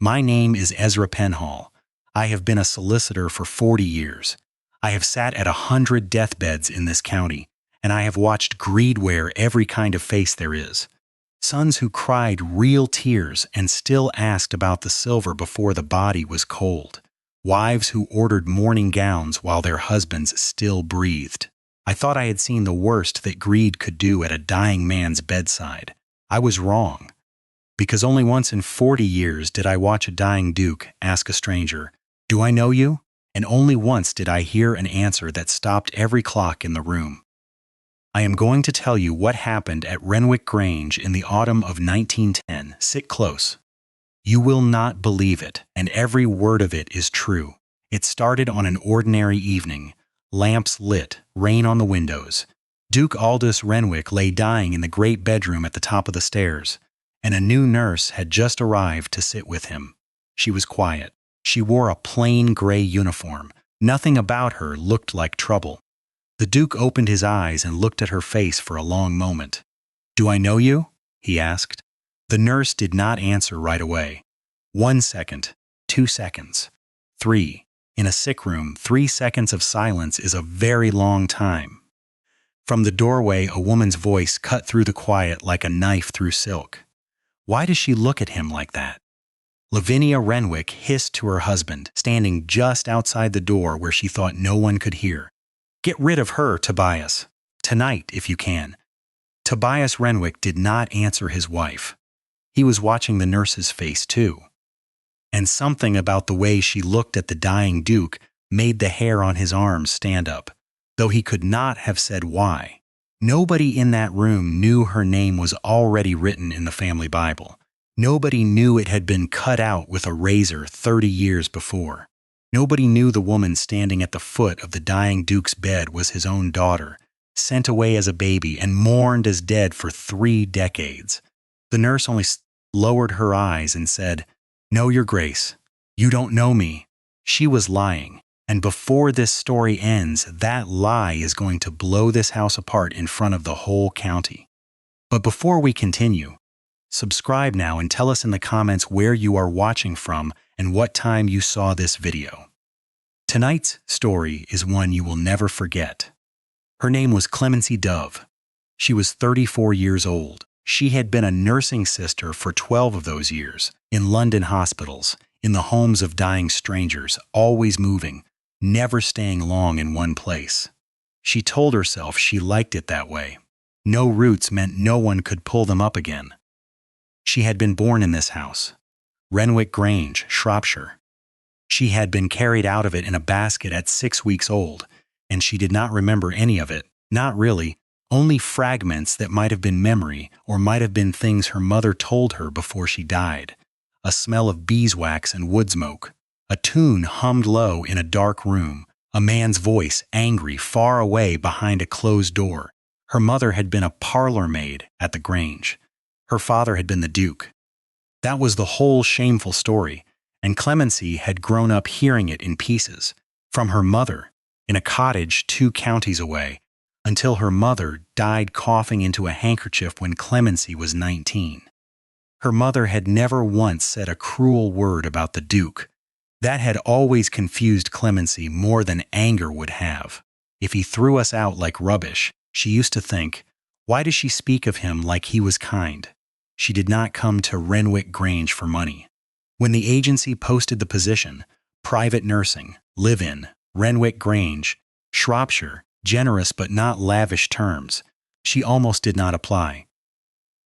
My name is Ezra Penhall. I have been a solicitor for 40 years. I have sat at 100 deathbeds in this county, and I have watched greed wear every kind of face there is. Sons who cried real tears and still asked about the silver before the body was cold. Wives who ordered mourning gowns while their husbands still breathed. I thought I had seen the worst that greed could do at a dying man's bedside. I was wrong. Because only once in 40 years did I watch a dying duke ask a stranger, "Do I know you?" And only once did I hear an answer that stopped every clock in the room. I am going to tell you what happened at Renwick Grange in the autumn of 1910. Sit close. You will not believe it, and every word of it is true. It started on an ordinary evening. Lamps lit, rain on the windows. Duke Aldous Renwick lay dying in the great bedroom at the top of the stairs, and a new nurse had just arrived to sit with him. She was quiet. She wore a plain gray uniform. Nothing about her looked like trouble. The Duke opened his eyes and looked at her face for a long moment. "Do I know you?" he asked. The nurse did not answer right away. 1 second, 2 seconds, 3. In a sick room, 3 seconds of silence is a very long time. From the doorway, a woman's voice cut through the quiet like a knife through silk. Why does she look at him like that? Lavinia Renwick hissed to her husband, standing just outside the door where she thought no one could hear. "Get rid of her, Tobias. Tonight, if you can." Tobias Renwick did not answer his wife. He was watching the nurse's face, too. And something about the way she looked at the dying Duke made the hair on his arms stand up, though he could not have said why. Nobody in that room knew her name was already written in the family Bible. Nobody knew it had been cut out with a razor 30 years before. Nobody knew the woman standing at the foot of the dying Duke's bed was his own daughter, sent away as a baby and mourned as dead for 3 decades. The nurse only lowered her eyes and said, "No, Your Grace, you don't know me." She was lying, and before this story ends, that lie is going to blow this house apart in front of the whole county. But before we continue, subscribe now and tell us in the comments where you are watching from and what time you saw this video. Tonight's story is one you will never forget. Her name was Clemency Dove. She was 34 years old. She had been a nursing sister for 12 of those years, in London hospitals, in the homes of dying strangers, always moving, never staying long in one place. She told herself she liked it that way. No roots meant no one could pull them up again. She had been born in this house, Renwick Grange, Shropshire. She had been carried out of it in a basket at 6 weeks old, and she did not remember any of it, not really, only fragments that might have been memory or might have been things her mother told her before she died. A smell of beeswax and wood smoke. A tune hummed low in a dark room. A man's voice, angry, far away behind a closed door. Her mother had been a parlor maid at the Grange. Her father had been the Duke. That was the whole shameful story, and Clemency had grown up hearing it in pieces, from her mother, in a cottage 2 counties away, until her mother died coughing into a handkerchief when Clemency was 19. Her mother had never once said a cruel word about the Duke. That had always confused Clemency more than anger would have. If he threw us out like rubbish, she used to think, why does she speak of him like he was kind? She did not come to Renwick Grange for money. When the agency posted the position, private nursing, live-in, Renwick Grange, Shropshire, generous but not lavish terms, she almost did not apply.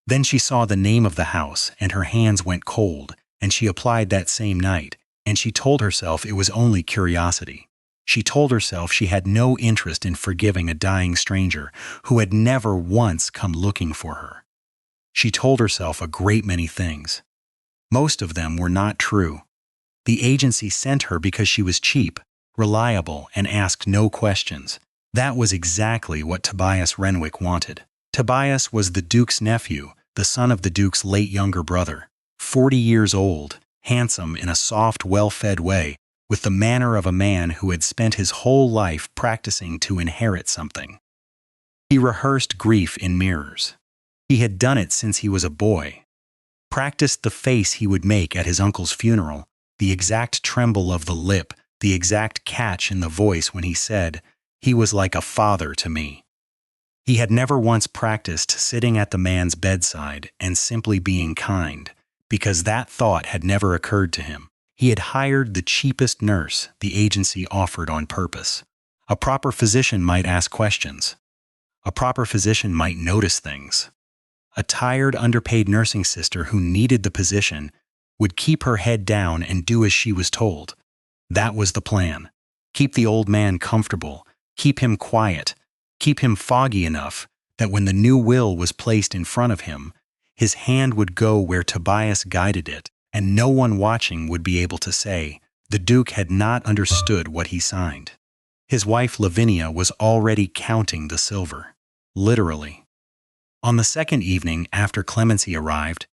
Then she saw the name of the house and her hands went cold, and she applied that same night, and she told herself it was only curiosity. She told herself she had no interest in forgiving a dying stranger who had never once come looking for her. She told herself a great many things. Most of them were not true. The agency sent her because she was cheap, reliable, and asked no questions. That was exactly what Tobias Renwick wanted. Tobias was the Duke's nephew, the son of the Duke's late younger brother, 40 years old, handsome in a soft, well-fed way, with the manner of a man who had spent his whole life practicing to inherit something. He rehearsed grief in mirrors. He had done it since he was a boy. Practiced the face he would make at his uncle's funeral, the exact tremble of the lip, the exact catch in the voice when he said, "He was like a father to me." He had never once practiced sitting at the man's bedside and simply being kind, because that thought had never occurred to him. He had hired the cheapest nurse the agency offered on purpose. A proper physician might ask questions. A proper physician might notice things. A tired, underpaid nursing sister who needed the position would keep her head down and do as she was told. That was the plan. Keep the old man comfortable, keep him quiet, keep him foggy enough that when the new will was placed in front of him, his hand would go where Tobias guided it, and no one watching would be able to say, the Duke had not understood what he signed. His wife Lavinia was already counting the silver. Literally. On the second evening after Clemency arrived,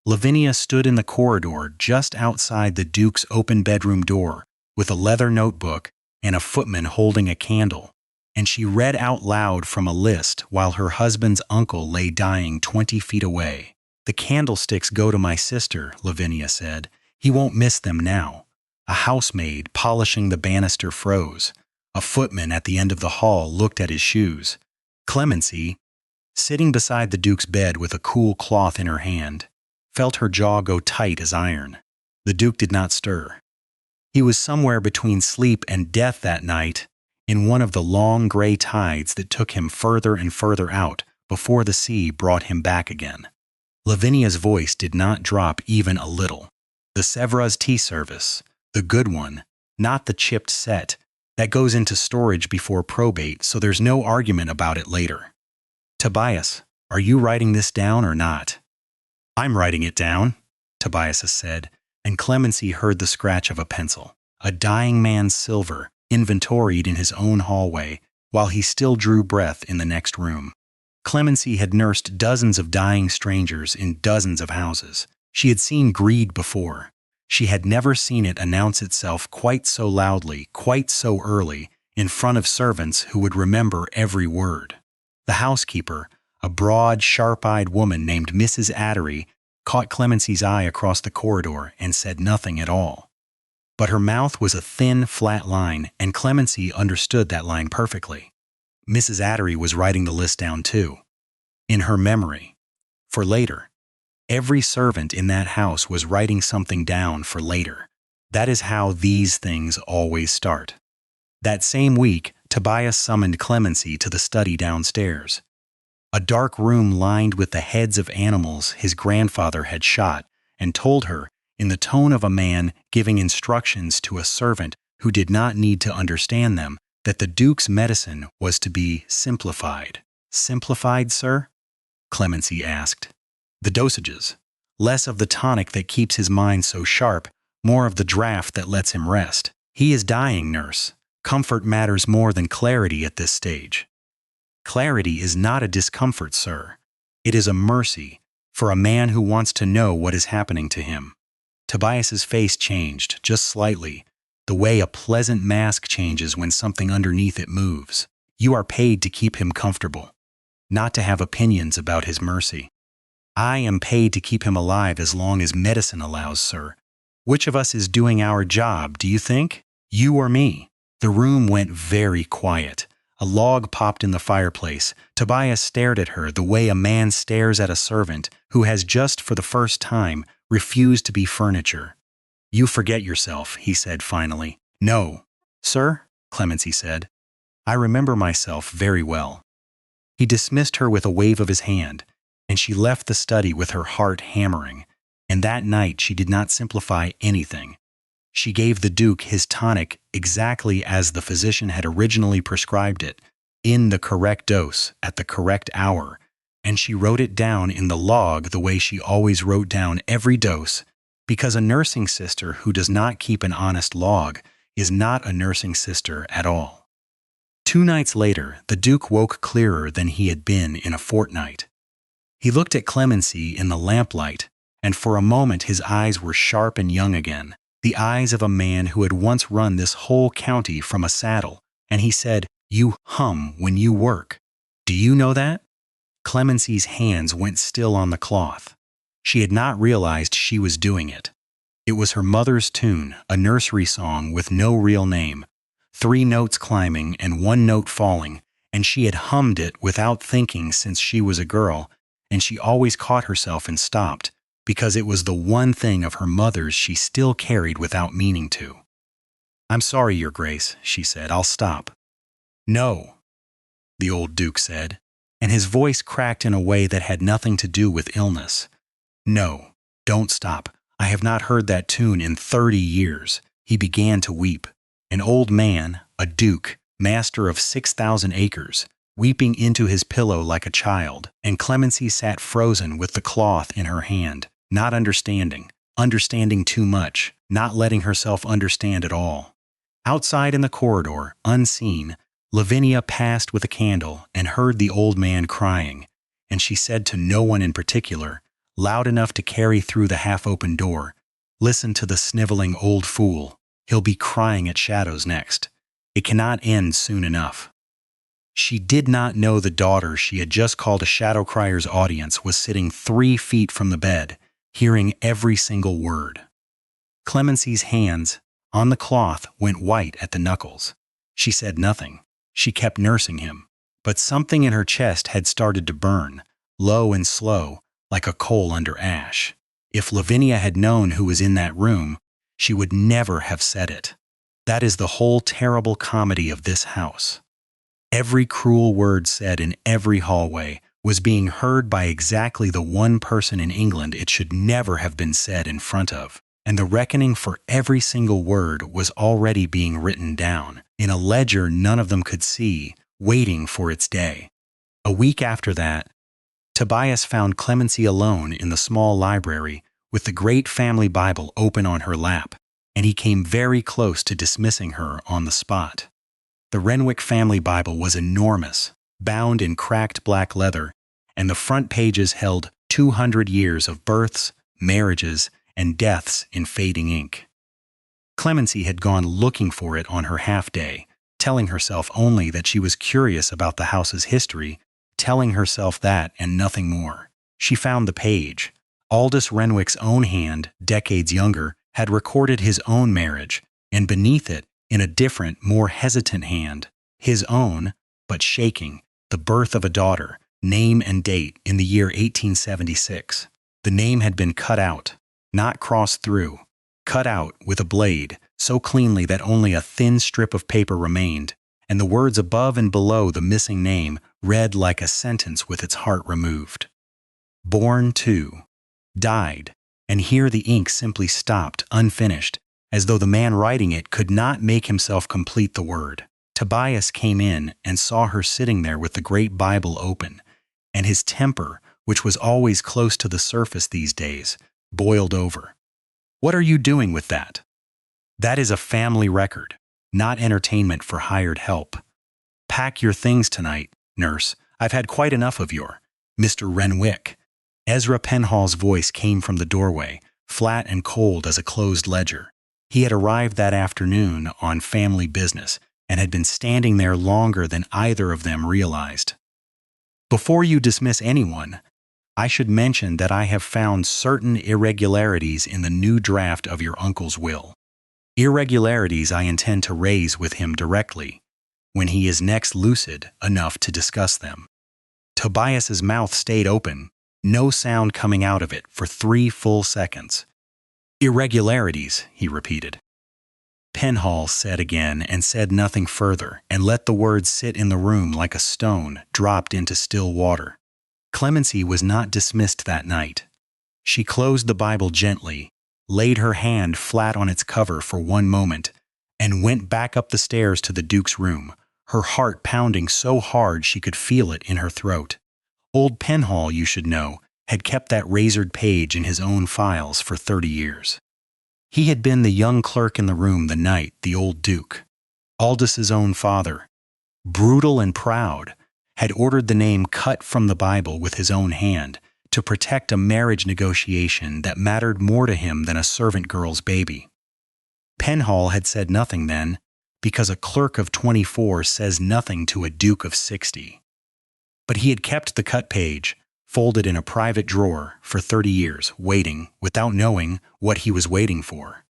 Lavinia stood in the corridor just outside the Duke's open bedroom door with a leather notebook and a footman holding a candle, and she read out loud from a list while her husband's uncle lay dying 20 feet away. "The candlesticks go to my sister," Lavinia said. "He won't miss them now." A housemaid polishing the banister froze. A footman at the end of the hall looked at his shoes. Clemency, sitting beside the Duke's bed with a cool cloth in her hand, felt her jaw go tight as iron. The Duke did not stir. He was somewhere between sleep and death that night, in one of the long gray tides that took him further and further out before the sea brought him back again. Lavinia's voice did not drop even a little. "The Sèvres tea service, the good one, not the chipped set, that goes into storage before probate so there's no argument about it later. Tobias, are you writing this down or not?" "I'm writing it down," Tobias said, and Clemency heard the scratch of a pencil. A dying man's silver, inventoried in his own hallway, while he still drew breath in the next room. Clemency had nursed dozens of dying strangers in dozens of houses. She had seen greed before. She had never seen it announce itself quite so loudly, quite so early, in front of servants who would remember every word. The housekeeper, a broad, sharp-eyed woman named Mrs. Attery, caught Clemency's eye across the corridor and said nothing at all. But her mouth was a thin, flat line, and Clemency understood that line perfectly. Mrs. Attery was writing the list down too, in her memory, for later. Every servant in that house was writing something down for later. That is how these things always start. That same week, Tobias summoned Clemency to the study downstairs. A dark room lined with the heads of animals his grandfather had shot, and told her, in the tone of a man giving instructions to a servant who did not need to understand them, that the Duke's medicine was to be simplified. "Simplified, sir?" Clemency asked. "The dosages. Less of the tonic that keeps his mind so sharp, more of the draught that lets him rest. He is dying, nurse. Comfort matters more than clarity at this stage." "Clarity is not a discomfort, sir. It is a mercy for a man who wants to know what is happening to him." Tobias's face changed, just slightly, the way a pleasant mask changes when something underneath it moves. "You are paid to keep him comfortable, not to have opinions about his mercy." "I am paid to keep him alive as long as medicine allows, sir. Which of us is doing our job, do you think? You or me?" The room went very quiet. A log popped in the fireplace. Tobias stared at her the way a man stares at a servant who has just for the first time refused to be furniture. "You forget yourself," he said finally. "No, sir," Clemency said. "I remember myself very well." He dismissed her with a wave of his hand, and she left the study with her heart hammering, and that night she did not simplify anything. She gave the Duke his tonic exactly as the physician had originally prescribed it, in the correct dose, at the correct hour, and she wrote it down in the log the way she always wrote down every dose, because a nursing sister who does not keep an honest log is not a nursing sister at all. 2 nights later, the Duke woke clearer than he had been in a fortnight. He looked at Clemency in the lamplight, and for a moment his eyes were sharp and young again, the eyes of a man who had once run this whole county from a saddle, and he said, "You hum when you work. Do you know that?" Clemency's hands went still on the cloth. She had not realized she was doing it. It was her mother's tune, a nursery song with no real name, 3 notes climbing and 1 note falling, and she had hummed it without thinking since she was a girl, and she always caught herself and stopped, because it was the one thing of her mother's she still carried without meaning to. "I'm sorry, Your Grace," she said. "I'll stop." "No," the old Duke said, and his voice cracked in a way that had nothing to do with illness. "No, don't stop. I have not heard that tune in 30 years. He began to weep. An old man, a duke, master of 6,000 acres, weeping into his pillow like a child, and Clemency sat frozen with the cloth in her hand, not understanding too much, not letting herself understand at all. Outside in the corridor, unseen, Lavinia passed with a candle and heard the old man crying, and she said to no one in particular, loud enough to carry through the half-open door, "Listen to the sniveling old fool. He'll be crying at shadows next. It cannot end soon enough." She did not know the daughter she had just called a shadow crier's audience was sitting 3 feet from the bed, hearing every single word. Clemency's hands, on the cloth, went white at the knuckles. She said nothing. She kept nursing him. But something in her chest had started to burn, low and slow, like a coal under ash. If Lavinia had known who was in that room, she would never have said it. That is the whole terrible comedy of this house. Every cruel word said in every hallway was being heard by exactly the one person in England it should never have been said in front of, and the reckoning for every single word was already being written down, in a ledger none of them could see, waiting for its day. A week after that, Tobias found Clemency alone in the small library with the great family Bible open on her lap, and he came very close to dismissing her on the spot. The Renwick family Bible was enormous, bound in cracked black leather, and the front pages held 200 years of births, marriages, and deaths in fading ink. Clemency had gone looking for it on her half-day, telling herself only that she was curious about the house's history, telling herself that and nothing more. She found the page. Aldous Renwick's own hand, decades younger, had recorded his own marriage, and beneath it, in a different, more hesitant hand, his own, but shaking, the birth of a daughter, name and date in the year 1876. The name had been cut out, not crossed through, cut out with a blade, so cleanly that only a thin strip of paper remained, and the words above and below the missing name read like a sentence with its heart removed. Born to, died, and here the ink simply stopped, unfinished, as though the man writing it could not make himself complete the word. Tobias came in and saw her sitting there with the great Bible open, and his temper, which was always close to the surface these days, boiled over. "What are you doing with that?" "That is a family record, not entertainment for hired help." "Pack your things tonight, nurse. I've had quite enough of your Mr. Renwick." Ezra Penhall's voice came from the doorway, flat and cold as a closed ledger. He had arrived that afternoon on family business and had been standing there longer than either of them realized. "Before you dismiss anyone, I should mention that I have found certain irregularities in the new draft of your uncle's will. Irregularities I intend to raise with him directly, when he is next lucid enough to discuss them." Tobias's mouth stayed open, no sound coming out of it for 3 full seconds. "Irregularities," he repeated. Penhall said again and said nothing further, and let the words sit in the room like a stone dropped into still water. Clemency was not dismissed that night. She closed the Bible gently, laid her hand flat on its cover for one moment, and went back up the stairs to the Duke's room, her heart pounding so hard she could feel it in her throat. Old Penhall, you should know, had kept that razored page in his own files for 30 years. He had been the young clerk in the room the night the old Duke, Aldous' own father, brutal and proud, had ordered the name cut from the Bible with his own hand to protect a marriage negotiation that mattered more to him than a servant girl's baby. Penhall had said nothing then, because a clerk of 24 says nothing to a Duke of 60. But he had kept the cut page, folded in a private drawer for 30 years, waiting, without knowing what he was waiting for.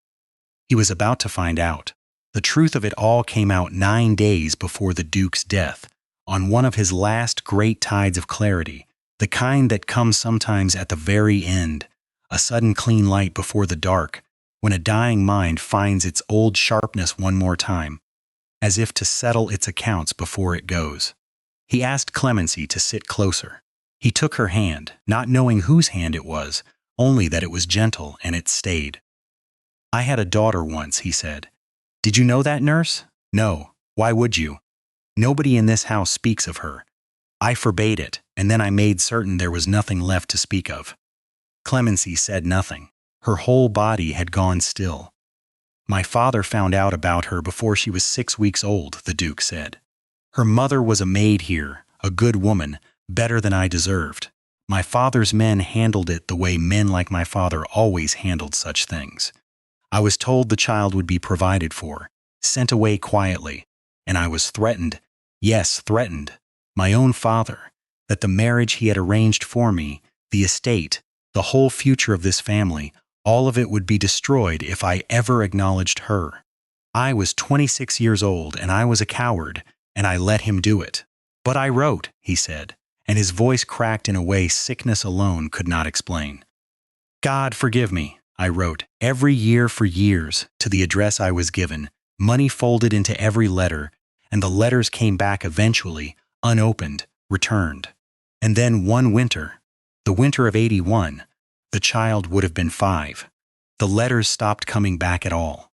He was about to find out. The truth of it all came out 9 days before the Duke's death, on one of his last great tides of clarity, the kind that comes sometimes at the very end, a sudden clean light before the dark, when a dying mind finds its old sharpness one more time, as if to settle its accounts before it goes. He asked Clemency to sit closer. He took her hand, not knowing whose hand it was, only that it was gentle and it stayed. "I had a daughter once," he said. "Did you know that, nurse?" "No. Why would you? Nobody in this house speaks of her. I forbade it, and then I made certain there was nothing left to speak of." Clemency said nothing. Her whole body had gone still. "My father found out about her before she was 6 weeks old," the Duke said. "Her mother was a maid here, a good woman, better than I deserved. My father's men handled it the way men like my father always handled such things. I was told the child would be provided for, sent away quietly, and I was threatened, yes, threatened, my own father, that the marriage he had arranged for me, the estate, the whole future of this family, all of it would be destroyed if I ever acknowledged her. I was 26 years old, and I was a coward, and I let him do it. But I wrote," he said, and his voice cracked in a way sickness alone could not explain. "God forgive me, I wrote, every year for years, to the address I was given, money folded into every letter, and the letters came back eventually, unopened, returned. And then one winter, the winter of '81, the child would have been 5. The letters stopped coming back at all.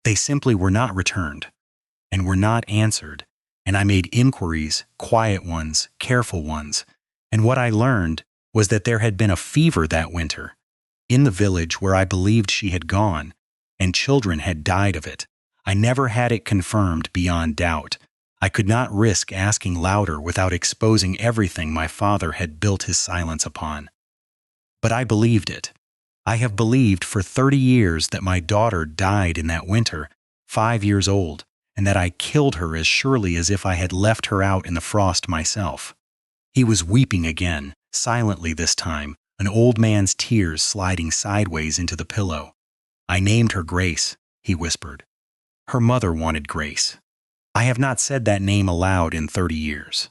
They simply were not returned, and were not answered, and I made inquiries, quiet ones, careful ones, and what I learned was that there had been a fever that winter, in the village where I believed she had gone, and children had died of it. I never had it confirmed beyond doubt. I could not risk asking louder without exposing everything my father had built his silence upon. But I believed it. I have believed for 30 years that my daughter died in that winter, 5 years old, and that I killed her as surely as if I had left her out in the frost myself." He was weeping again, silently this time, an old man's tears sliding sideways into the pillow. "I named her Grace," he whispered. "Her mother wanted Grace. I have not said that name aloud in 30 years.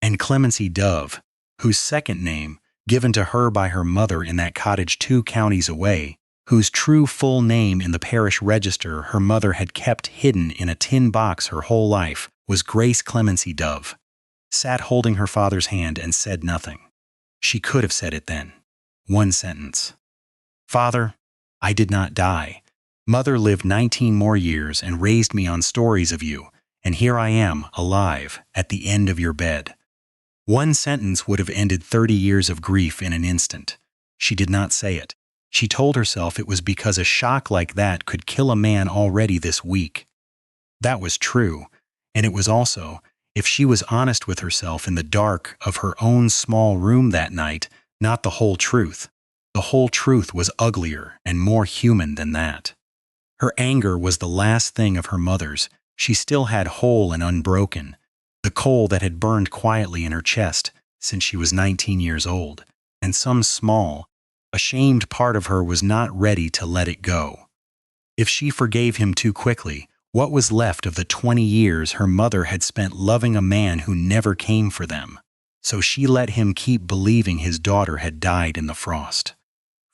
And Clemency Dove, whose second name, given to her by her mother in that cottage 2 counties away, whose true full name in the parish register her mother had kept hidden in a tin box her whole life, was Grace Clemency Dove, sat holding her father's hand and said nothing. She could have said it then. One sentence. "Father, I did not die. Mother lived 19 more years and raised me on stories of you, and here I am, alive, at the end of your bed." One sentence would have ended 30 years of grief in an instant. She did not say it. She told herself it was because a shock like that could kill a man already this week. That was true, and it was also, if she was honest with herself in the dark of her own small room that night, not the whole truth. The whole truth was uglier and more human than that. Her anger was the last thing of her mother's. She still had whole and unbroken, the coal that had burned quietly in her chest since she was 19 years old, and some small, ashamed part of her was not ready to let it go. If she forgave him too quickly, what was left of the 20 years her mother had spent loving a man who never came for them? So she let him keep believing his daughter had died in the frost.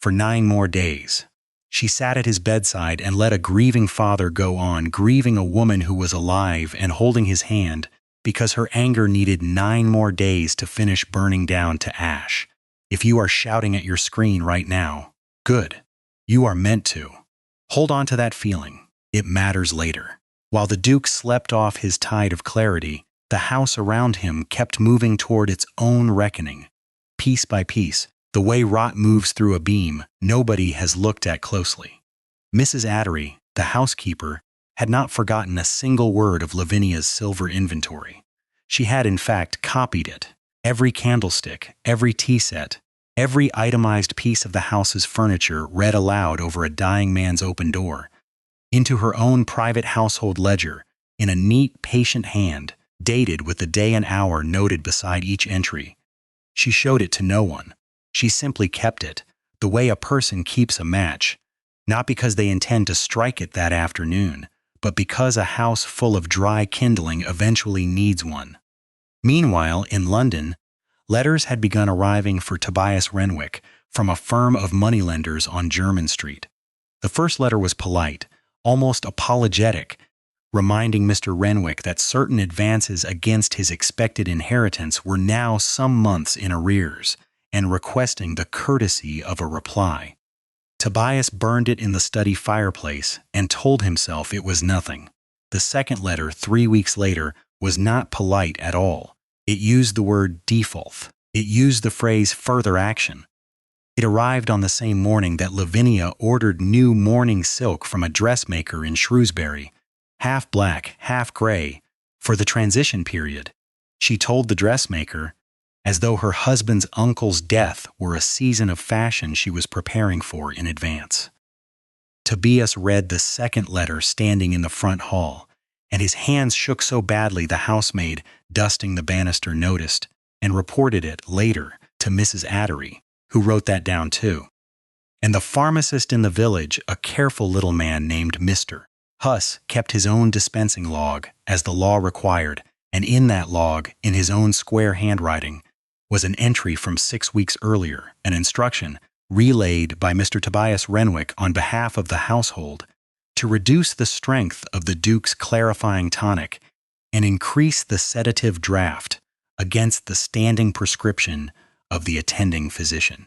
For 9 more days. She sat at his bedside and let a grieving father go on, grieving a woman who was alive and holding his hand, because her anger needed 9 more days to finish burning down to ash. If you are shouting at your screen right now, good. You are meant to. Hold on to that feeling. It matters later. While the Duke slept off his tide of clarity, the house around him kept moving toward its own reckoning. Piece by piece, the way rot moves through a beam, nobody has looked at closely. Mrs. Attery, the housekeeper, had not forgotten a single word of Lavinia's silver inventory. She had, in fact, copied it. Every candlestick, every tea set, every itemized piece of the house's furniture read aloud over a dying man's open door, into her own private household ledger, in a neat, patient hand, dated with the day and hour noted beside each entry. She showed it to no one. She simply kept it, the way a person keeps a match, not because they intend to strike it that afternoon, but because a house full of dry kindling eventually needs one. Meanwhile, in London, letters had begun arriving for Tobias Renwick from a firm of moneylenders on Jermyn Street. The first letter was polite, almost apologetic, reminding Mr. Renwick that certain advances against his expected inheritance were now some months in arrears, and requesting the courtesy of a reply. Tobias burned it in the study fireplace and told himself it was nothing. The second letter, 3 weeks later, was not polite at all. It used the word default. It used the phrase further action. It arrived on the same morning that Lavinia ordered new mourning silk from a dressmaker in Shrewsbury, half black, half gray, for the transition period. She told the dressmaker, as though her husband's uncle's death were a season of fashion she was preparing for in advance. Tobias read the second letter standing in the front hall, and his hands shook so badly the housemaid, dusting the banister, noticed and reported it later to Mrs. Attery, who wrote that down too. And the pharmacist in the village, a careful little man named Mr. Huss, kept his own dispensing log, as the law required, and in that log, in his own square handwriting, was an entry from 6 weeks earlier, an instruction relayed by Mr. Tobias Renwick on behalf of the household to reduce the strength of the Duke's clarifying tonic and increase the sedative draught against the standing prescription of the attending physician.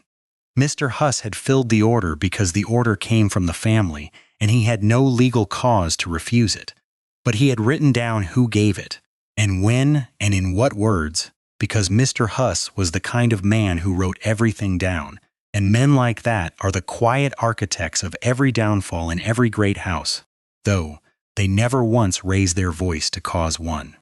Mr. Huss had filled the order because the order came from the family, and he had no legal cause to refuse it. But he had written down who gave it, and when and in what words, because Mr. Huss was the kind of man who wrote everything down, and men like that are the quiet architects of every downfall in every great house, though they never once raised their voice to cause one.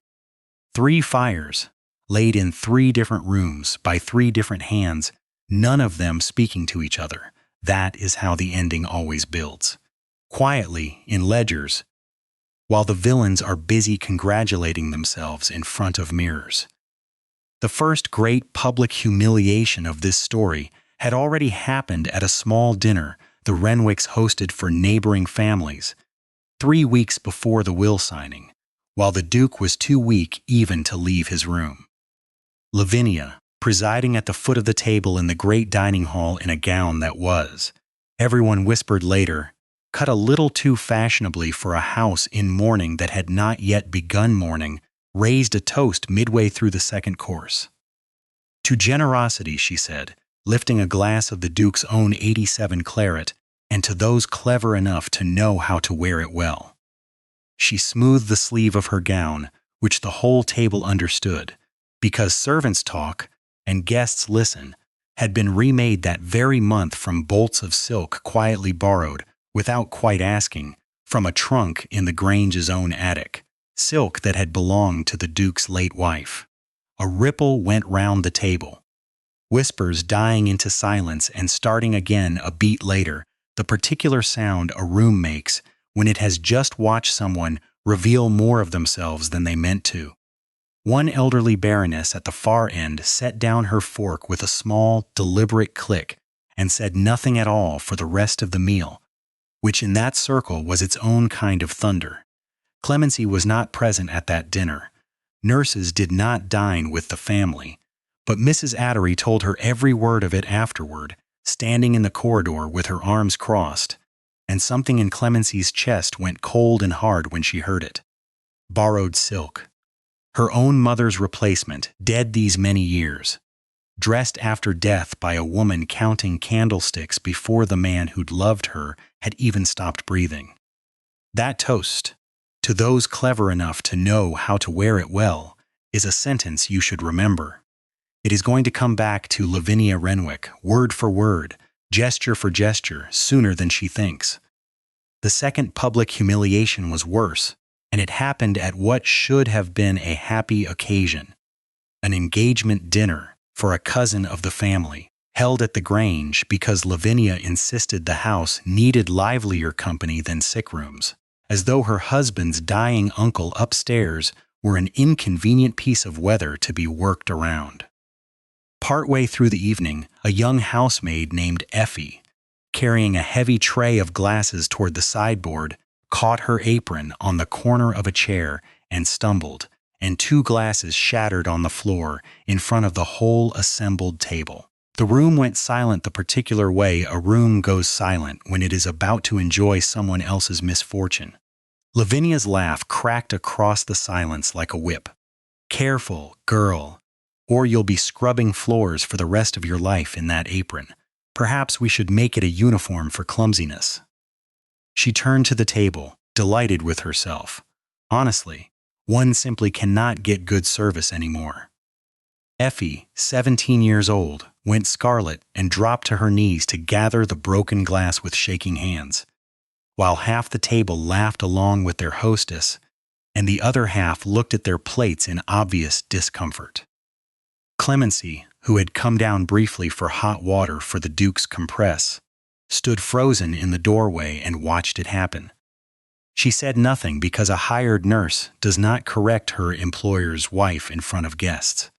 3 fires, laid in 3 different rooms by 3 different hands, none of them speaking to each other. That is how the ending always builds. Quietly, in ledgers, while the villains are busy congratulating themselves in front of mirrors. The first great public humiliation of this story had already happened at a small dinner the Renwicks hosted for neighboring families, 3 weeks before the will signing, while the Duke was too weak even to leave his room. Lavinia, presiding at the foot of the table in the great dining hall in a gown that was, everyone whispered later, cut a little too fashionably for a house in mourning that had not yet begun mourning, raised a toast midway through the second course. To generosity, she said, lifting a glass of the Duke's own '87 claret, and to those clever enough to know how to wear it well. She smoothed the sleeve of her gown, which the whole table understood, because servants talk and guests listen, had been remade that very month from bolts of silk quietly borrowed, without quite asking, from a trunk in the Grange's own attic, silk that had belonged to the Duke's late wife. A ripple went round the table, whispers dying into silence and starting again a beat later, the particular sound a room makes when it has just watched someone reveal more of themselves than they meant to. One elderly baroness at the far end set down her fork with a small, deliberate click and said nothing at all for the rest of the meal, which in that circle was its own kind of thunder. Clemency was not present at that dinner. Nurses did not dine with the family, but Mrs. Attery told her every word of it afterward, standing in the corridor with her arms crossed, and something in Clemency's chest went cold and hard when she heard it. Borrowed silk. Her own mother's replacement, dead these many years. Dressed after death by a woman counting candlesticks before the man who'd loved her had even stopped breathing. That toast, to those clever enough to know how to wear it well, is a sentence you should remember. It is going to come back to Lavinia Renwick, word for word, gesture for gesture, sooner than she thinks. The second public humiliation was worse, and it happened at what should have been a happy occasion, an engagement dinner for a cousin of the family, held at the Grange because Lavinia insisted the house needed livelier company than sick rooms, as though her husband's dying uncle upstairs were an inconvenient piece of weather to be worked around. Partway through the evening, a young housemaid named Effie, carrying a heavy tray of glasses toward the sideboard, caught her apron on the corner of a chair and stumbled, and 2 glasses shattered on the floor in front of the whole assembled table. The room went silent the particular way a room goes silent when it is about to enjoy someone else's misfortune. Lavinia's laugh cracked across the silence like a whip. "Careful, girl, or you'll be scrubbing floors for the rest of your life in that apron. Perhaps we should make it a uniform for clumsiness." She turned to the table, delighted with herself. Honestly, one simply cannot get good service anymore. Effie, 17 years old, went scarlet and dropped to her knees to gather the broken glass with shaking hands, while half the table laughed along with their hostess, and the other half looked at their plates in obvious discomfort. Clemency, who had come down briefly for hot water for the Duke's compress, stood frozen in the doorway and watched it happen. She said nothing because a hired nurse does not correct her employer's wife in front of guests.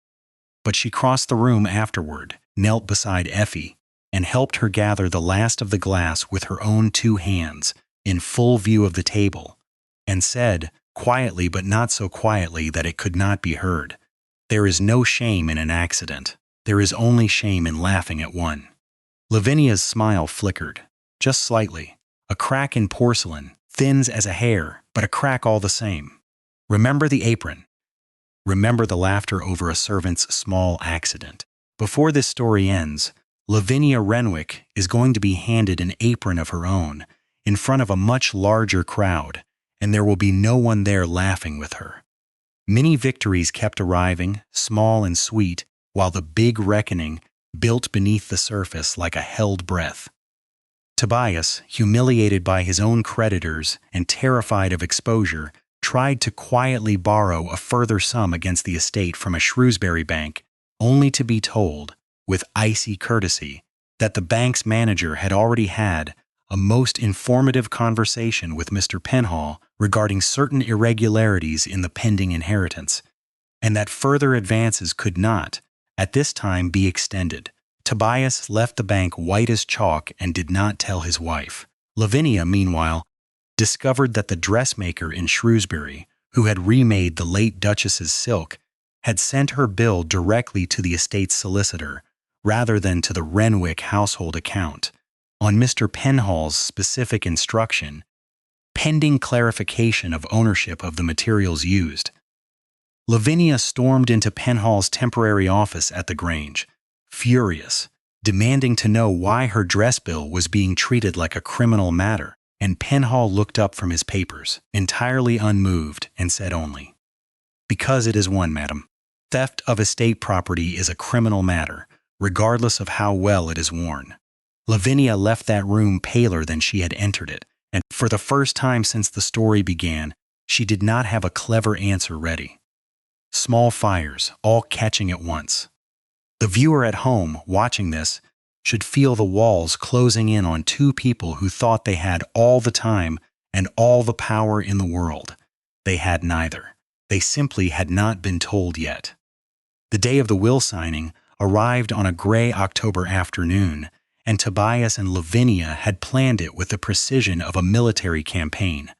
But she crossed the room afterward, knelt beside Effie, and helped her gather the last of the glass with her own 2 hands, in full view of the table, and said, quietly but not so quietly that it could not be heard, "There is no shame in an accident. There is only shame in laughing at one." Lavinia's smile flickered, just slightly. A crack in porcelain, thin as a hair, but a crack all the same. Remember the apron. Remember the laughter over a servant's small accident. Before this story ends, Lavinia Renwick is going to be handed an apron of her own in front of a much larger crowd, and there will be no one there laughing with her. Many victories kept arriving, small and sweet, while the big reckoning built beneath the surface like a held breath. Tobias, humiliated by his own creditors and terrified of exposure, tried to quietly borrow a further sum against the estate from a Shrewsbury bank, only to be told, with icy courtesy, that the bank's manager had already had a most informative conversation with Mr. Penhall regarding certain irregularities in the pending inheritance, and that further advances could not, at this time, be extended. Tobias left the bank white as chalk and did not tell his wife. Lavinia, meanwhile, discovered that the dressmaker in Shrewsbury, who had remade the late Duchess's silk, had sent her bill directly to the estate's solicitor, rather than to the Renwick household account, on Mr. Penhall's specific instruction, pending clarification of ownership of the materials used. Lavinia stormed into Penhall's temporary office at the Grange, furious, demanding to know why her dress bill was being treated like a criminal matter, and Penhall looked up from his papers, entirely unmoved, and said only, "Because it is one, madam. Theft of estate property is a criminal matter, regardless of how well it is worn." Lavinia left that room paler than she had entered it, and for the first time since the story began, she did not have a clever answer ready. Small fires, all catching at once. The viewer at home, watching this, should feel the walls closing in on 2 people who thought they had all the time and all the power in the world. They had neither. They simply had not been told yet. The day of the will signing arrived on a gray October afternoon, and Tobias and Lavinia had planned it with the precision of a military campaign.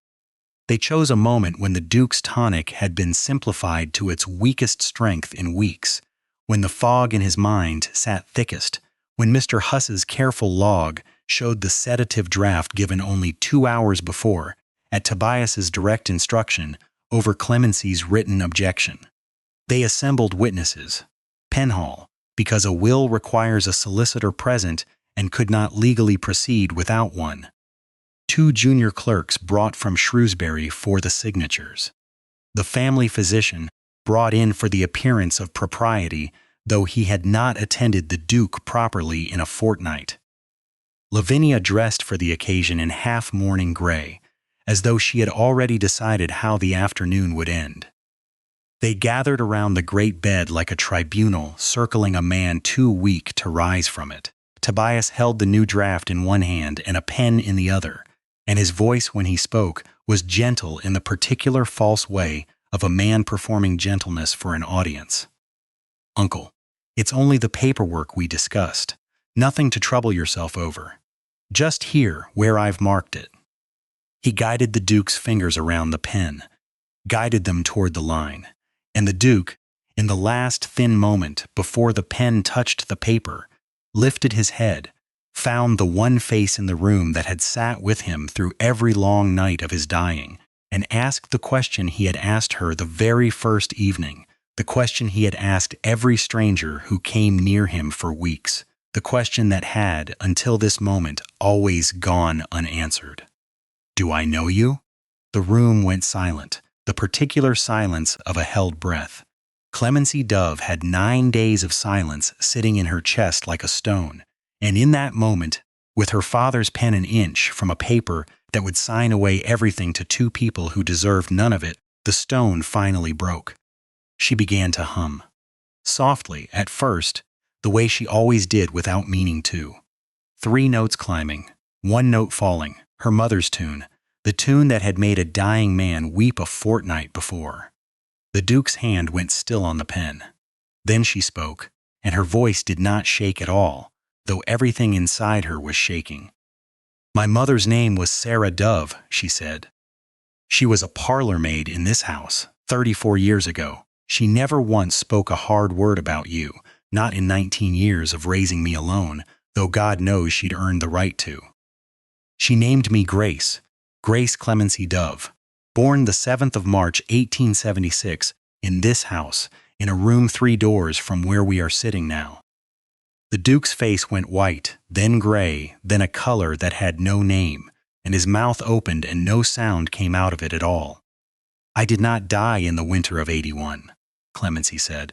They chose a moment when the Duke's tonic had been simplified to its weakest strength in weeks, when the fog in his mind sat thickest, when Mr. Huss's careful log showed the sedative draft given only 2 hours before, at Tobias's direct instruction, over Clemency's written objection. They assembled witnesses. Penhall, because a will requires a solicitor present and could not legally proceed without one. 2 junior clerks brought from Shrewsbury for the signatures. The family physician, brought in for the appearance of propriety, though he had not attended the Duke properly in a fortnight. Lavinia dressed for the occasion in half-mourning gray, as though she had already decided how the afternoon would end. They gathered around the great bed like a tribunal circling a man too weak to rise from it. Tobias held the new draft in one hand and a pen in the other, and his voice when he spoke was gentle in the particular false way of a man performing gentleness for an audience. "Uncle, It's only the paperwork we discussed. Nothing to trouble yourself over. Just here, where I've marked it." He guided the Duke's fingers around the pen, guided them toward the line, and the Duke, in the last thin moment before the pen touched the paper, lifted his head, found the one face in the room that had sat with him through every long night of his dying, and asked the question he had asked her the very first evening, the question he had asked every stranger who came near him for weeks, the question that had, until this moment, always gone unanswered. "Do I know you?" The room went silent, the particular silence of a held breath. Clemency Dove had 9 days of silence sitting in her chest like a stone, and in that moment, with her father's pen an inch from a paper that would sign away everything to 2 people who deserved none of it, the stone finally broke. She began to hum. Softly, at first, the way she always did without meaning to. 3 notes climbing, 1 note falling, her mother's tune, the tune that had made a dying man weep a fortnight before. The Duke's hand went still on the pen. Then she spoke, and her voice did not shake at all, though everything inside her was shaking. "My mother's name was Sarah Dove," she said. "She was a parlor maid in this house 34 years ago. She never once spoke a hard word about you, not in 19 years of raising me alone, though God knows she'd earned the right to. She named me Grace Clemency Dove, born the 7th of March, 1876, in this house, in a room 3 doors from where we are sitting now." The Duke's face went white, then gray, then a color that had no name, and his mouth opened and no sound came out of it at all. "I did not die in the winter of '81, Clemency said.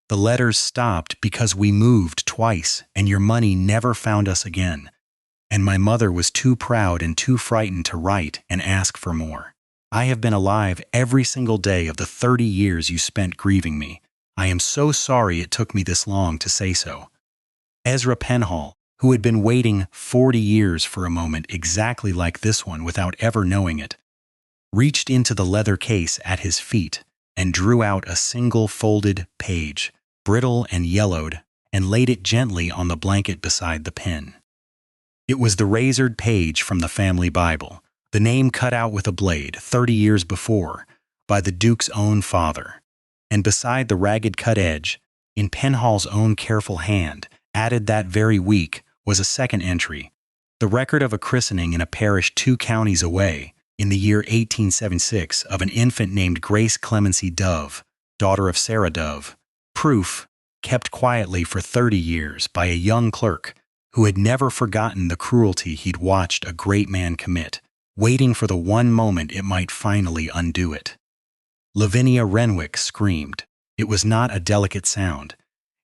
"The letters stopped because we moved twice, and your money never found us again. And my mother was too proud and too frightened to write and ask for more. I have been alive every single day of the 30 years you spent grieving me. I am so sorry it took me this long to say so." Ezra Penhall, who had been waiting 40 years for a moment exactly like this one without ever knowing it, reached into the leather case at his feet and drew out a single folded page, brittle and yellowed, and laid it gently on the blanket beside the pen. It was the razored page from the family Bible, the name cut out with a blade 30 years before by the Duke's own father. And beside the ragged cut edge, in Penhall's own careful hand, added that very week, was a second entry, the record of a christening in a parish 2 counties away, in the year 1876, of an infant named Grace Clemency Dove, daughter of Sarah Dove. Proof, kept quietly for 30 years by a young clerk who had never forgotten the cruelty he'd watched a great man commit, waiting for the one moment it might finally undo it. Lavinia Renwick screamed. It was not a delicate sound.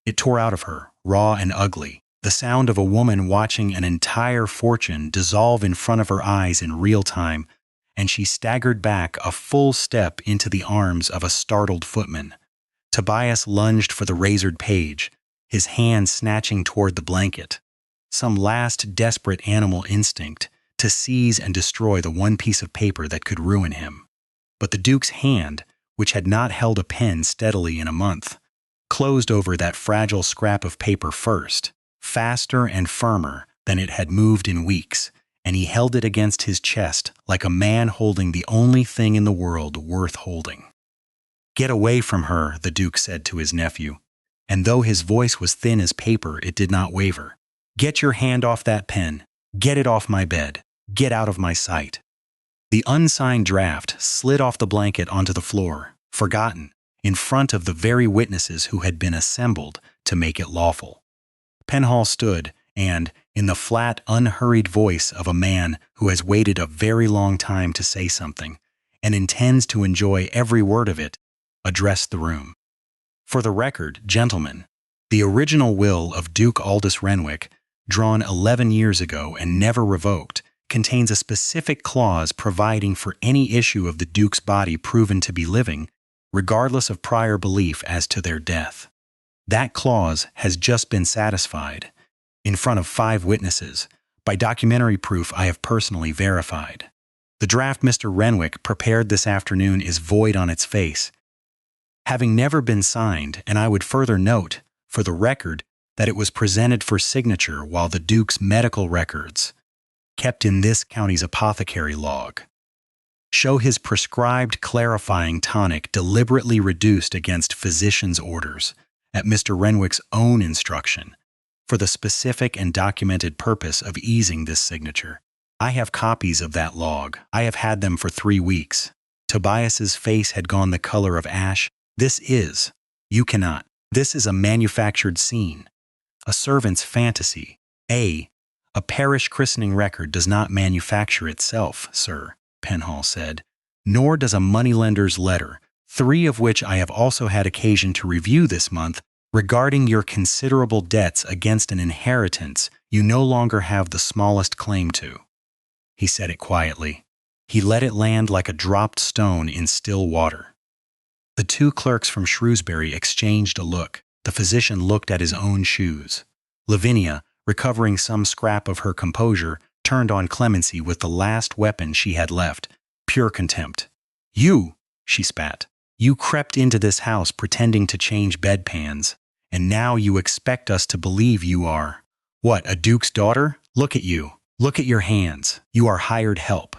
It tore out of her, raw and ugly, the sound of a woman watching an entire fortune dissolve in front of her eyes in real time, and she staggered back a full step into the arms of a startled footman. Tobias lunged for the razored page, his hand snatching toward the blanket. Some last desperate animal instinct to seize and destroy the one piece of paper that could ruin him. But the Duke's hand, which had not held a pen steadily in a month, closed over that fragile scrap of paper first, faster and firmer than it had moved in weeks, and he held it against his chest like a man holding the only thing in the world worth holding. "Get away from her," the Duke said to his nephew, and though his voice was thin as paper, it did not waver. "Get your hand off that pen. Get it off my bed. Get out of my sight." The unsigned draft slid off the blanket onto the floor, forgotten, in front of the very witnesses who had been assembled to make it lawful. Penhall stood, and, in the flat, unhurried voice of a man who has waited a very long time to say something, and intends to enjoy every word of it, addressed the room. "For the record, gentlemen, the original will of Duke Aldous Renwick, drawn 11 years ago and never revoked, contains a specific clause providing for any issue of the Duke's body proven to be living, regardless of prior belief as to their death. That clause has just been satisfied, in front of 5 witnesses, by documentary proof I have personally verified. The draft Mr. Renwick prepared this afternoon is void on its face, having never been signed, and I would further note for the record, that it was presented for signature while the Duke's medical records, kept in this county's apothecary log, show his prescribed clarifying tonic deliberately reduced against physician's orders, at Mr. Renwick's own instruction, for the specific and documented purpose of easing this signature. I have copies of that log. I have had them for 3 weeks. Tobias's face had gone the color of ash. You cannot. This is a manufactured scene, a servant's fantasy. A parish christening record does not manufacture itself, sir, Penhall said, nor does a moneylender's letter, 3 of which I have also had occasion to review this month, regarding your considerable debts against an inheritance you no longer have the smallest claim to. He said it quietly. He let it land like a dropped stone in still water. The 2 clerks from Shrewsbury exchanged a look. The physician looked at his own shoes. Lavinia, recovering some scrap of her composure, turned on Clemency with the last weapon she had left, pure contempt. You, she spat, you crept into this house pretending to change bedpans, and now you expect us to believe you are, what, a duke's daughter? Look at you. Look at your hands. You are hired help.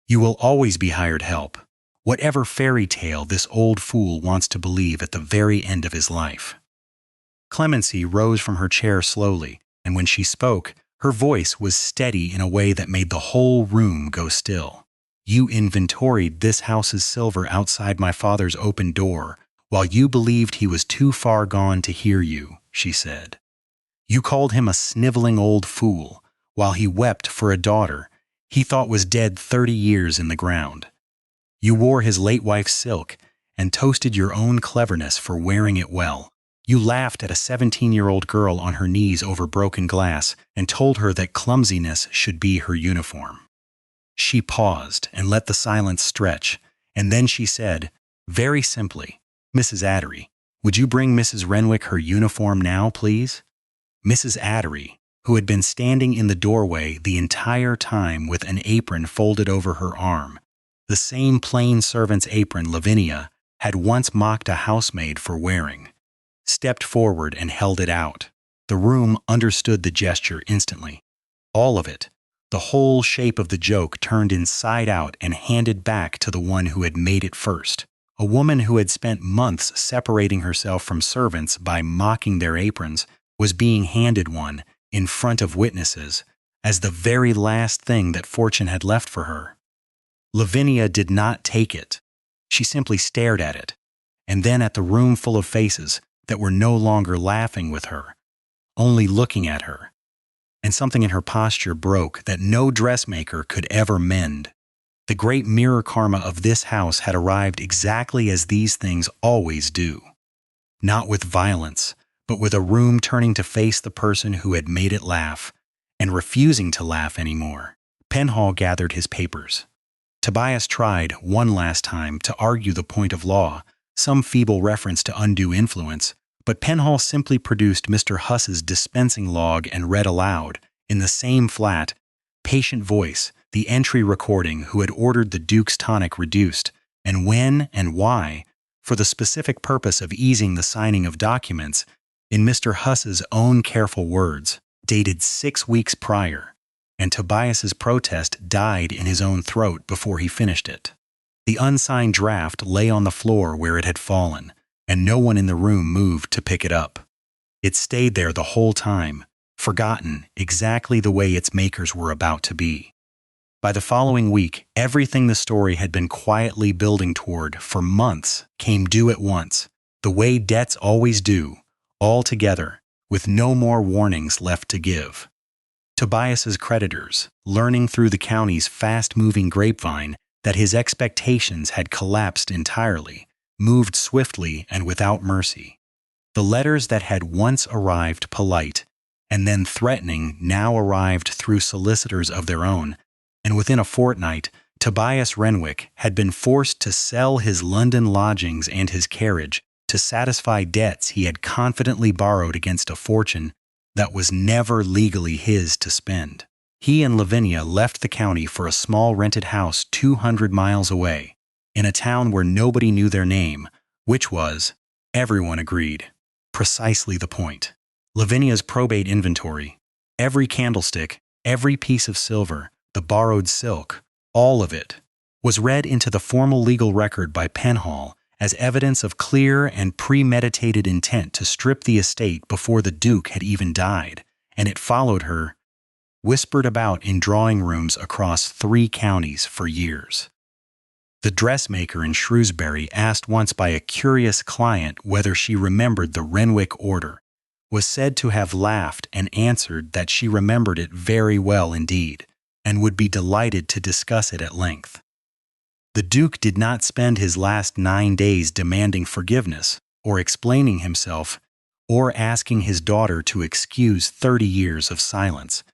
You will always be hired help, whatever fairy tale this old fool wants to believe at the very end of his life. Clemency rose from her chair slowly, and when she spoke, her voice was steady in a way that made the whole room go still. You inventoried this house's silver outside my father's open door, while you believed he was too far gone to hear you, she said. You called him a sniveling old fool, while he wept for a daughter he thought was dead 30 years in the ground. You wore his late wife's silk and toasted your own cleverness for wearing it well. You laughed at a 17-year-old girl on her knees over broken glass and told her that clumsiness should be her uniform. She paused and let the silence stretch, and then she said, very simply, Mrs. Addery, would you bring Mrs. Renwick her uniform now, please? Mrs. Addery, who had been standing in the doorway the entire time with an apron folded over her arm, the same plain servant's apron Lavinia had once mocked a housemaid for wearing, stepped forward and held it out. The room understood the gesture instantly. All of it, the whole shape of the joke turned inside out and handed back to the one who had made it first. A woman who had spent months separating herself from servants by mocking their aprons was being handed one, in front of witnesses, as the very last thing that fortune had left for her. Lavinia did not take it. She simply stared at it, and then at the room full of faces that were no longer laughing with her, only looking at her. And something in her posture broke that no dressmaker could ever mend. The great mirror karma of this house had arrived exactly as these things always do. Not with violence, but with a room turning to face the person who had made it laugh, and refusing to laugh anymore. Penhall gathered his papers. Tobias tried, one last time, to argue the point of law, some feeble reference to undue influence, but Penhall simply produced Mr. Huss's dispensing log and read aloud, in the same flat, patient voice, the entry recording who had ordered the Duke's tonic reduced, and when and why, for the specific purpose of easing the signing of documents, in Mr. Huss's own careful words, dated 6 weeks prior, and Tobias's protest died in his own throat before he finished it. The unsigned draft lay on the floor where it had fallen, and no one in the room moved to pick it up. It stayed there the whole time, forgotten exactly the way its makers were about to be. By the following week, everything the story had been quietly building toward for months came due at once, the way debts always do, all together, with no more warnings left to give. Tobias's creditors, learning through the county's fast-moving grapevine that his expectations had collapsed entirely, moved swiftly and without mercy. The letters that had once arrived polite, and then threatening, now arrived through solicitors of their own, and within a fortnight, Tobias Renwick had been forced to sell his London lodgings and his carriage to satisfy debts he had confidently borrowed against a fortune that was never legally his to spend. He and Lavinia left the county for a small rented house 200 miles away, in a town where nobody knew their name, which was, everyone agreed, precisely the point. Lavinia's probate inventory, every candlestick, every piece of silver, the borrowed silk, all of it, was read into the formal legal record by Penhall as evidence of clear and premeditated intent to strip the estate before the Duke had even died, and it followed her, whispered about in drawing rooms across 3 counties for years. The dressmaker in Shrewsbury, asked once by a curious client whether she remembered the Renwick order, was said to have laughed and answered that she remembered it very well indeed, and would be delighted to discuss it at length. The Duke did not spend his last 9 days demanding forgiveness, or explaining himself, or asking his daughter to excuse 30 years of silence.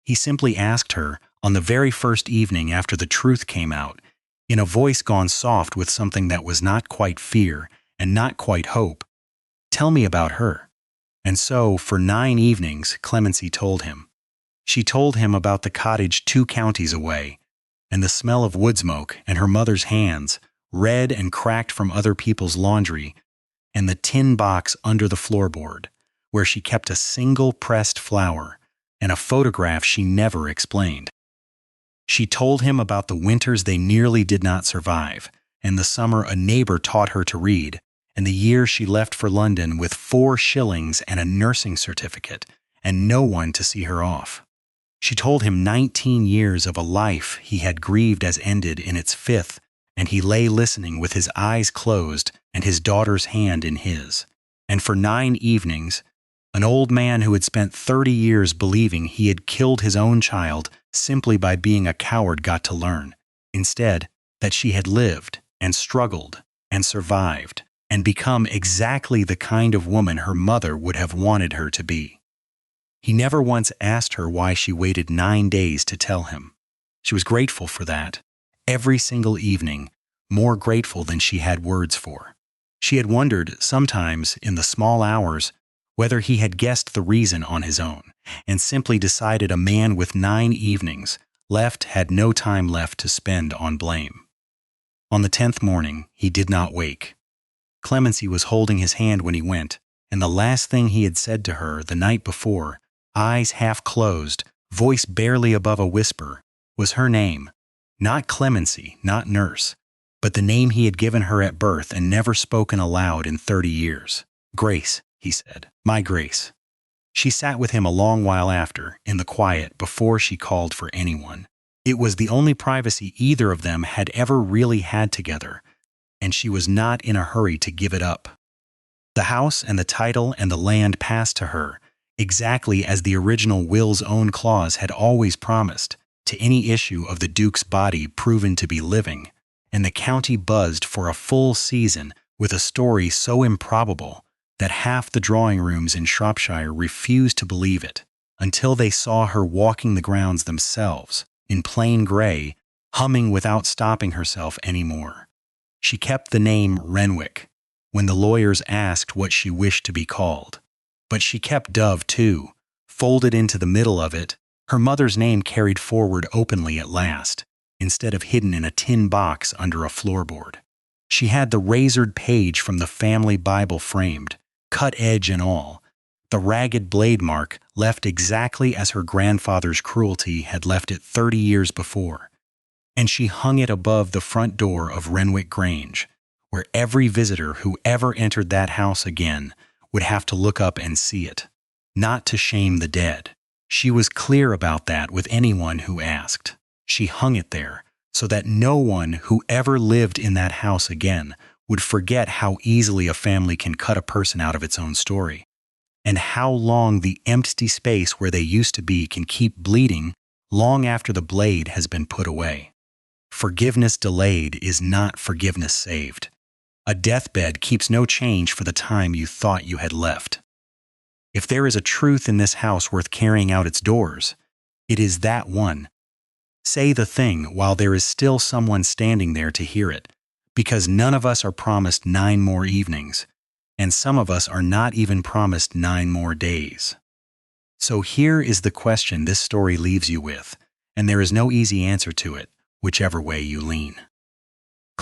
He simply asked her, on the very first evening after the truth came out, in a voice gone soft with something that was not quite fear and not quite hope, "Tell me about her." And so, for 9 evenings, Clemency told him. She told him about the cottage 2 counties away, and the smell of wood smoke, and her mother's hands, red and cracked from other people's laundry, and the tin box under the floorboard, where she kept a single pressed flower, and a photograph she never explained. She told him about the winters they nearly did not survive, and the summer a neighbor taught her to read, and the year she left for London with 4 shillings and a nursing certificate, and no one to see her off. She told him 19 years of a life he had grieved as ended in its 5th, and he lay listening with his eyes closed and his daughter's hand in his. And for 9 evenings, an old man who had spent 30 years believing he had killed his own child simply by being a coward got to learn, instead, that she had lived and struggled and survived and become exactly the kind of woman her mother would have wanted her to be. He never once asked her why she waited 9 days to tell him. She was grateful for that, every single evening, more grateful than she had words for. She had wondered, sometimes in the small hours, whether he had guessed the reason on his own, and simply decided a man with 9 evenings left had no time left to spend on blame. On the 10th morning, he did not wake. Clemency was holding his hand when he went, and the last thing he had said to her the night before, eyes half closed, voice barely above a whisper, was her name. Not Clemency, not nurse, but the name he had given her at birth and never spoken aloud in 30 years. "Grace," he said, "my Grace." She sat with him a long while after, in the quiet, before she called for anyone. It was the only privacy either of them had ever really had together, and she was not in a hurry to give it up. The house and the title and the land passed to her, exactly as the original will's own clause had always promised, to any issue of the Duke's body proven to be living, and the county buzzed for a full season with a story so improbable that half the drawing rooms in Shropshire refused to believe it, until they saw her walking the grounds themselves, in plain grey, humming without stopping herself any more. She kept the name Renwick, when the lawyers asked what she wished to be called. But she kept Dove, too, folded into the middle of it, her mother's name carried forward openly at last, instead of hidden in a tin box under a floorboard. She had the razored page from the family Bible framed, cut edge and all, the ragged blade mark left exactly as her grandfather's cruelty had left it 30 years before, and she hung it above the front door of Renwick Grange, where every visitor who ever entered that house again would have to look up and see it, not to shame the dead. She was clear about that with anyone who asked. She hung it there so that no one who ever lived in that house again would forget how easily a family can cut a person out of its own story, and how long the empty space where they used to be can keep bleeding long after the blade has been put away. Forgiveness delayed is not forgiveness saved. A deathbed keeps no change for the time you thought you had left. If there is a truth in this house worth carrying out its doors, it is that one. Say the thing while there is still someone standing there to hear it, because none of us are promised 9 more evenings, and some of us are not even promised 9 more days. So here is the question this story leaves you with, and there is no easy answer to it, whichever way you lean.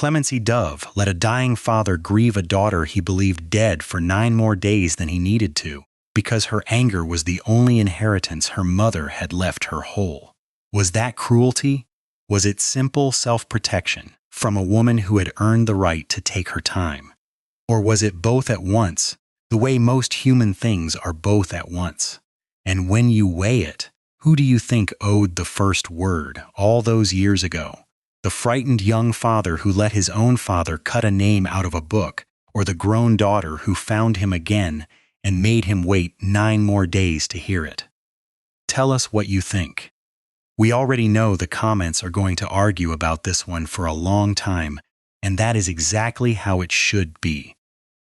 Clemency Dove let a dying father grieve a daughter he believed dead for 9 more days than he needed to, because her anger was the only inheritance her mother had left her whole. Was that cruelty? Was it simple self-protection from a woman who had earned the right to take her time? Or was it both at once, the way most human things are both at once? And when you weigh it, who do you think owed the first word all those years ago? The frightened young father who let his own father cut a name out of a book, or the grown daughter who found him again and made him wait 9 more days to hear it? Tell us what you think. We already know the comments are going to argue about this one for a long time, and that is exactly how it should be.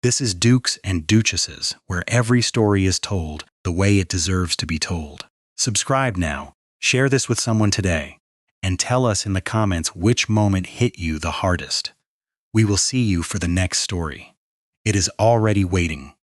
This is Dukes and Duchesses, where every story is told the way it deserves to be told. Subscribe now, share this with someone today, and tell us in the comments which moment hit you the hardest. We will see you for the next story. It is already waiting.